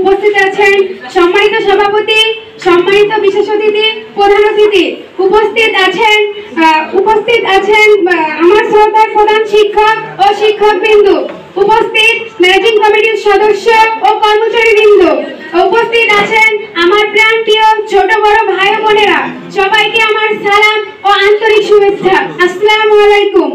উপস্থিত আছেন সম্মানিত সভাপতি, সম্মানিত বিশেষ অতিথি, প্রধান অতিথি, উপস্থিত আছেন আমার শ্রদ্ধার প্রধান শিক্ষক ও শিক্ষকবৃন্দ, উপস্থিত ম্যানেজিং কমিটির সদস্য ও কর্মচারীবৃন্দ, উপস্থিত আছেন আমার প্রাণপ্রিয় ছোট বড় ভাই ও বোনেরা, সবাইকে আমার সালাম ও আন্তরিক শুভেচ্ছা। আসসালামু আলাইকুম।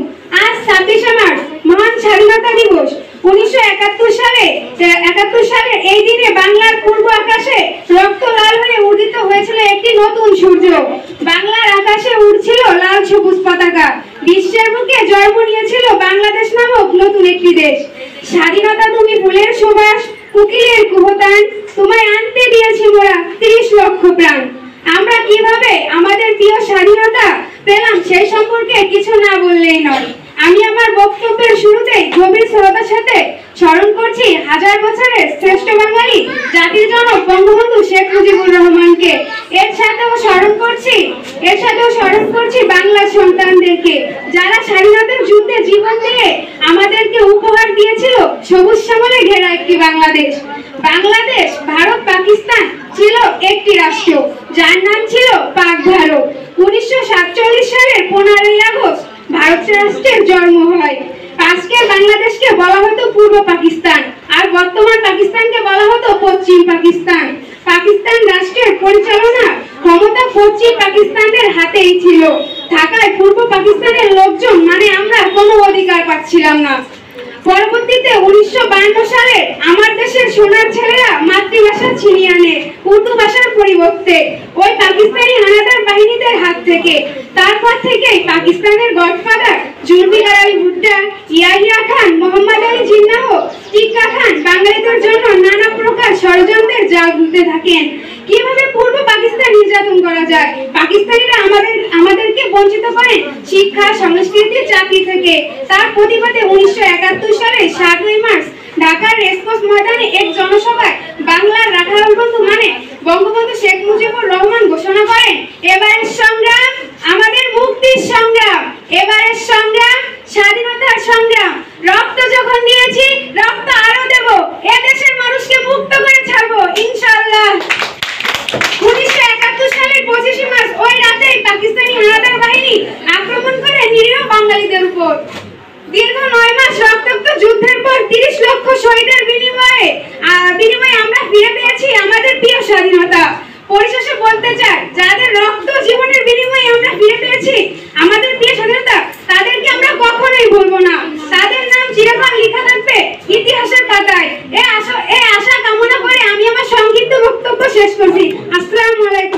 আজ 26শে মার্চ মহান স্বাধীনতা দিবস। 1971 সালে এই দিনে বাংলার পূর্ব আকাশে রক্ত লাল হয়ে উদিত হয়েছিল একটি নতুন সূর্য। বাংলার আকাশে উড়ছিল লাল সবুজ পতাকা। বিশ্বের বুকে জন্ম নিয়েছিল বাংলাদেশ নামক নতুন একটি দেশ। স্বাধীনতা তুমি ফুলের সুবাস, কোকিলের কুহতান, তোমায় আনতে দিয়েছি মোরা 30 লক্ষ প্রাণ। আমরা কিভাবে আমাদের প্রিয় স্বাধীনতা পেলাম সেই সম্পর্কে কিছু না বললেই নয়। আমি আমার বক্তব্যের শুরুতেই গভীর শ্রদ্ধার সাথে স্মরণ করছি হাজার বছরের শ্রেষ্ঠ বাঙালি জাতির জনক বঙ্গবন্ধু শেখ মুজিবুর রহমানকে। এর সাথেও স্মরণ করছি বাংলার সন্তানদেরকে, যারা স্বাধীনতার যুদ্ধে জীবন দিয়ে আমাদেরকে উপহার দিয়েছিল সবুজ শ্যামলে ঘেরা একটি বাংলাদেশ। বাংলাদেশ, ভারত, পাকিস্তান ছিল একটি রাষ্ট্র, যার নাম ছিল পাক ভারত। 1947 সালের 15ই আগস্ট ভারত রাষ্ট্রের জন্ম হয়। আজকের বাংলাদেশকে বলা হতো পূর্ব পাকিস্তান, আর বর্তমান পাকিস্তানকে বলা হতো পশ্চিম পাকিস্তান। পাকিস্তান রাষ্ট্রের পরিচালনা ক্ষমতা পশ্চিম পাকিস্তানের হাতেই ছিল। ঢাকায় পূর্ব পাকিস্তানের লোকজন মানে আমরা কোনো অধিকার পাচ্ছিলাম না। পরবর্তীতে 1952 সালে আমার দেশের সোনার ছেলেরা মাতৃভাষা ছিনিয়ে আনে উর্দু ভাষার পরিবর্তে ওই পাকিস্তানি হানাদার বাহিনীদের হাত থেকে। তারপর থেকেই পাকিস্তানের গডফাদার জুলফিকার আলী ভুট্টো, ইয়াহিয়া খান, মোহাম্মদ আলী জিন্নাহ, টিক্কা খান বাঙালিদের জন্য নানা প্রকার ষড়যন্ত্রের জাল বুনতে থাকেন। কিভাবে পূর্ব পাকিস্তান নির্যাতন করা যায়। পাকিস্তানিরা আমাদেরকে বঞ্চিত করেন শিক্ষা, সংস্কৃতি, চাকরি থেকে। তার প্রতিবাদে 1971 সালে 7ই মার্চ ঢাকার রেসকোর্স ময়দানে এক জনসভায় বাংলার রাখাল বন্ধু মানে বঙ্গবন্ধু শেখ মুজিবুর রহমান ঘোষণা করেন, এবারের সংগ্রাম আমাদের মুক্তির সংগ্রাম, এবারের সংগ্রাম স্বাধীনতার সংগ্রাম। রক্ত যখন দিয়েছি রক্ত আরো দেব, এ দেশের মানুষকে মুক্ত করে ছাড়বো ইনশাআল্লাহ। 1971 সালের 25শে মার্চ ওই রাতেই পাকিস্তানি হানাদার বাহিনী আক্রমণ করে নিরীহ বাঙালিদের উপর। দীর্ঘ 9 মাস রক্তাক্ত যুদ্ধের পর 30 লক্ষ শহীদের বিনিময়ে আমরা ফিরে পেয়েছি আমাদের প্রিয় স্বাধীনতা। পরিশেষে বলতে চাই, যাদের রক্ত জীবনের বিনিময়ে আমরা ফিরে পেয়েছি আমাদের প্রিয় স্বাধীনতা, তাদেরকে আমরা কখনোই ভুলবো না। তাদের নাম চিরকাল লেখা থাকবে ইতিহাসের পাতায়। এই আশা কামনা করে আমি আমার সংক্ষিপ্ত বক্তব্য শেষ করছি। আসসালামু আলাইকুম।